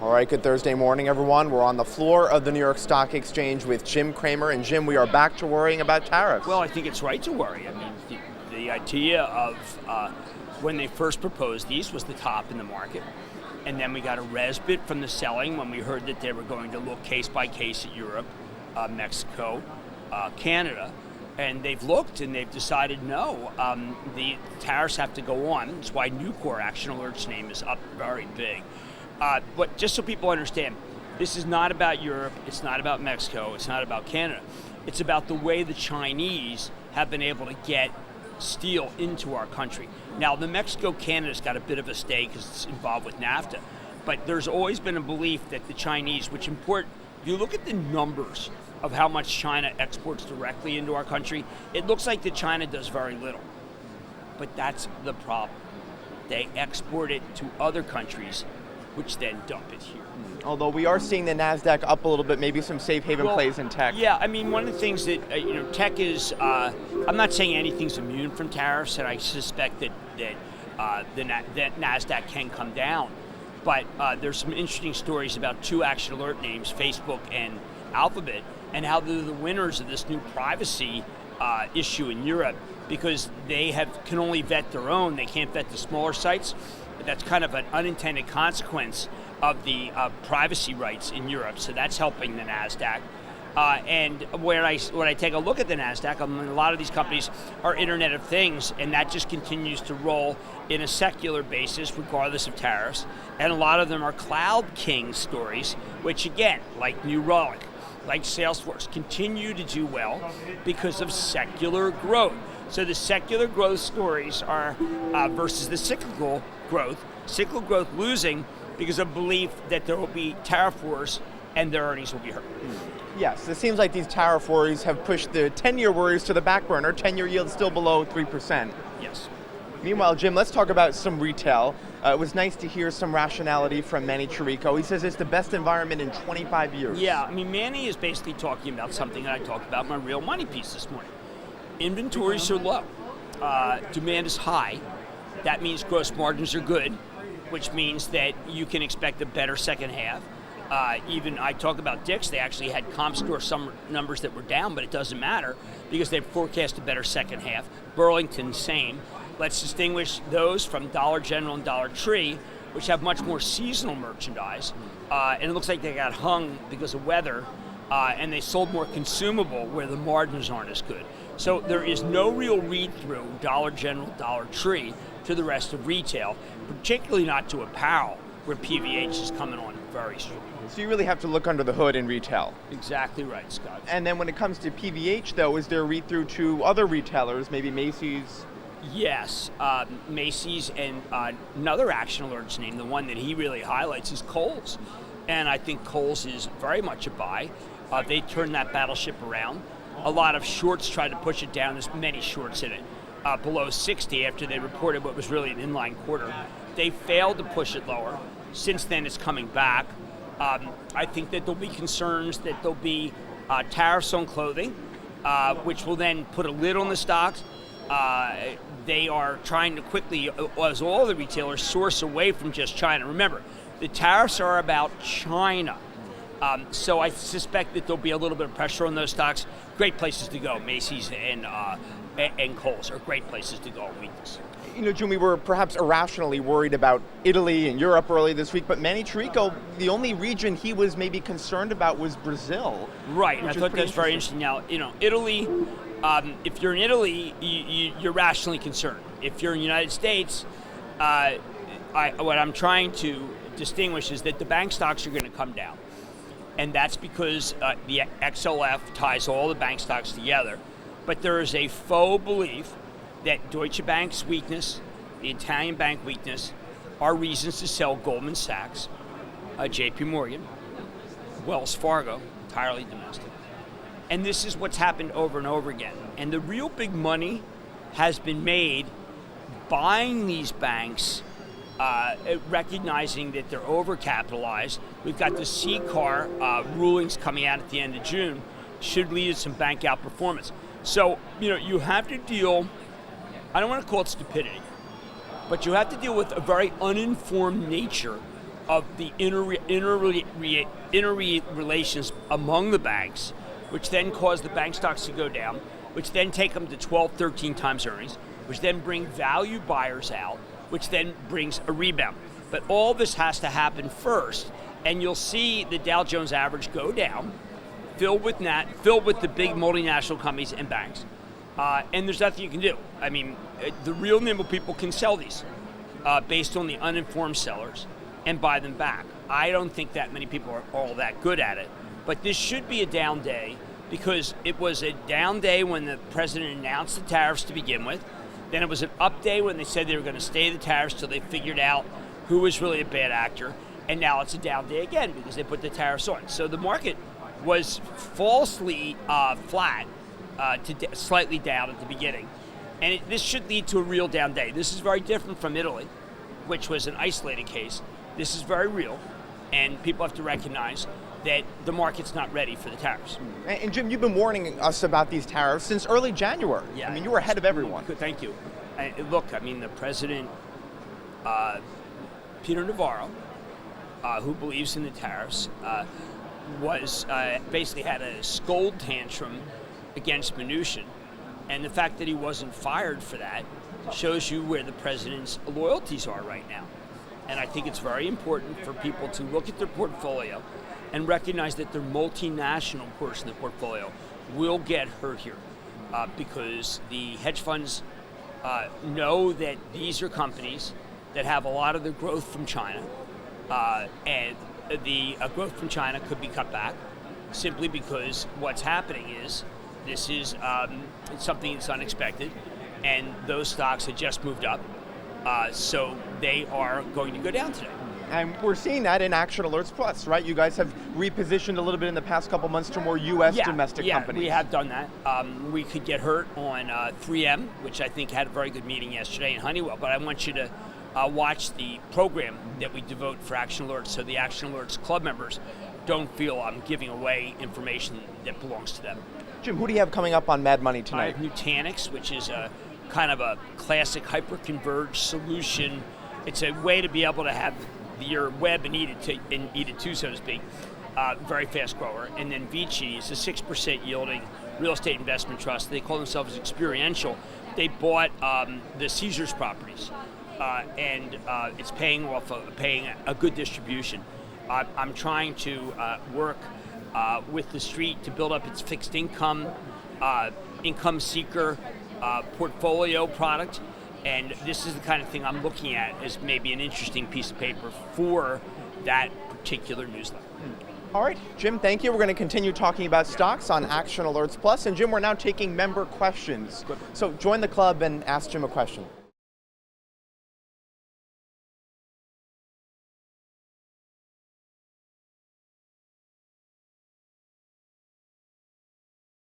All right, good Thursday morning, everyone. We're on the floor of the New York Stock Exchange with Jim Cramer. And Jim, we are back to worrying about tariffs. Well, I think it's right to worry. I mean, the idea of when they first proposed these was the top in the market. And then we got a respite from the selling when we heard that they were going to look case by case at Europe, Mexico, Canada. And they've looked and they've decided no, the tariffs have to go on. That's why Nucor Action Alert's name is up very big. But just so people understand, this is not about Europe, it's not about Mexico, it's not about Canada. It's about the way the Chinese have been able to get steel into our country. Now, the Mexico-Canada's got a bit of a stake because it's involved with NAFTA, but there's always been a belief that the Chinese, which import, if you look at the numbers of how much China exports directly into our country, it looks like that China does very little. But that's the problem. They export it to other countries, which then dump it here. Although we are seeing the NASDAQ up a little bit, maybe some safe haven plays in tech. Yeah, I mean, one of the things that, tech is, I'm not saying anything's immune from tariffs, and I suspect that NASDAQ can come down. But there's some interesting stories about two Action Alert names, Facebook and Alphabet, and how they're the winners of this new privacy issue in Europe because they can only vet their own. They can't vet the smaller sites. That's kind of an unintended consequence of the privacy rights in Europe. So that's helping the NASDAQ. And when I take a look at the NASDAQ, I mean, a lot of these companies are Internet of Things, and that just continues to roll in a secular basis regardless of tariffs. And a lot of them are Cloud King stories, which again, like New Relic, like Salesforce, continue to do well because of secular growth. So the secular growth stories are versus the cyclical growth. Cyclical growth losing because of belief that there will be tariff wars and their earnings will be hurt. Yes, it seems like these tariff worries have pushed the 10-year worries to the back burner. 10-year yield still below 3%. Yes. Meanwhile, Jim, let's talk about some retail. It was nice to hear some rationality from Manny Chirico. He says it's the best environment in 25 years. Yeah, I mean, Manny is basically talking about something that I talked about in my Real Money piece this morning. Inventories are low. Demand is high. That means gross margins are good, which means that you can expect a better second half. Even I talk about Dick's, they actually had comp store some numbers that were down, but it doesn't matter because they forecast a better second half. Burlington, same. Let's distinguish those from Dollar General and Dollar Tree, which have much more seasonal merchandise. And it looks like they got hung because of weather, and they sold more consumable where the margins aren't as good. So there is no real read-through, Dollar General, Dollar Tree, to the rest of retail, particularly not to apparel, where PVH is coming on very strong. So you really have to look under the hood in retail. Exactly right, Scott. And then when it comes to PVH, though, is there a read-through to other retailers, maybe Macy's? Yes, Macy's, and another Action Alert's name, the one that he really highlights, is Kohl's. And I think Kohl's is very much a buy. They turned that battleship around. A lot of shorts tried to push it down. There's many shorts in it, below 60 after they reported what was really an inline quarter. They failed to push it lower. Since then, it's coming back. I think that there'll be concerns that there'll be tariffs on clothing, which will then put a lid on the stocks. They are trying to quickly, as all the retailers, source away from just China. Remember, the tariffs are about China. So I suspect that there'll be a little bit of pressure on those stocks. Great places to go. Macy's and Kohl's are great places to go in weakness. You know, Jim, we were perhaps irrationally worried about Italy and Europe early this week, but Manny Chirico, the only region he was maybe concerned about was Brazil. Right, and I thought that's very interesting. Now, Italy, if you're in Italy, you're rationally concerned. If you're in the United States, what I'm trying to distinguish is that the bank stocks are going to come down. And that's because the XLF ties all the bank stocks together. But there is a faux belief that Deutsche Bank's weakness, the Italian bank weakness, are reasons to sell Goldman Sachs, JP Morgan, Wells Fargo, entirely domestic. And this is what's happened over and over again. And the real big money has been made buying these banks, recognizing that they're overcapitalized. We've got the CCAR rulings coming out at the end of June, should lead to some bank outperformance. So, you have to deal, I don't want to call it stupidity, but you have to deal with a very uninformed nature of the interrelations among the banks, which then cause the bank stocks to go down, which then take them to 12, 13 times earnings, which then bring value buyers out, which then brings a rebound. But all this has to happen first, and you'll see the Dow Jones average go down, filled with the big multinational companies and banks. And there's nothing you can do. I mean, the real nimble people can sell these based on the uninformed sellers and buy them back. I don't think that many people are all that good at it. But this should be a down day because it was a down day when the president announced the tariffs to begin with. Then it was an up day when they said they were going to stay the tariffs till they figured out who was really a bad actor. And now it's a down day again because they put the tariffs on. So the market was falsely flat to slightly down at the beginning. And this should lead to a real down day. This is very different from Italy, which was an isolated case. This is very real, and people have to recognize that the market's not ready for the tariffs. And Jim, you've been warning us about these tariffs since early January. Yeah, I mean, you were ahead of everyone. Thank you. Look, I mean, the president, Peter Navarro, who believes in the tariffs, was basically had a scold tantrum against Mnuchin. And the fact that he wasn't fired for that shows you where the president's loyalties are right now. And I think it's very important for people to look at their portfolio and recognize that their multinational portion of the portfolio will get hurt here because the hedge funds know that these are companies that have a lot of their growth from China, and the growth from China could be cut back simply because what's happening is this is something that's unexpected, and those stocks had just moved up. So they are going to go down today. And we're seeing that in Action Alerts Plus, right? You guys have repositioned a little bit in the past couple months to more U.S. domestic companies. We have done that. We could get hurt on 3M, which I think had a very good meeting yesterday, and Honeywell. But I want you to watch the program that we devote for Action Alerts so the Action Alerts Club members don't feel I'm giving away information that belongs to them. Jim, who do you have coming up on Mad Money tonight? I have Nutanix, which is a kind of a classic hyper-converged solution. It's a way to be able to have your web and eat it too, so to speak. Very fast grower. And then Vici is a 6% yielding real estate investment trust. They call themselves experiential. They bought the Caesars properties, and it's paying a good distribution. I'm trying to work with TheStreet to build up its fixed income seeker portfolio product, and this is the kind of thing I'm looking at as maybe an interesting piece of paper for that particular newsletter. All right, Jim, thank you. We're going to continue talking about stocks on Action Alerts Plus, and Jim, we're now taking member questions. So join the club and ask Jim a question.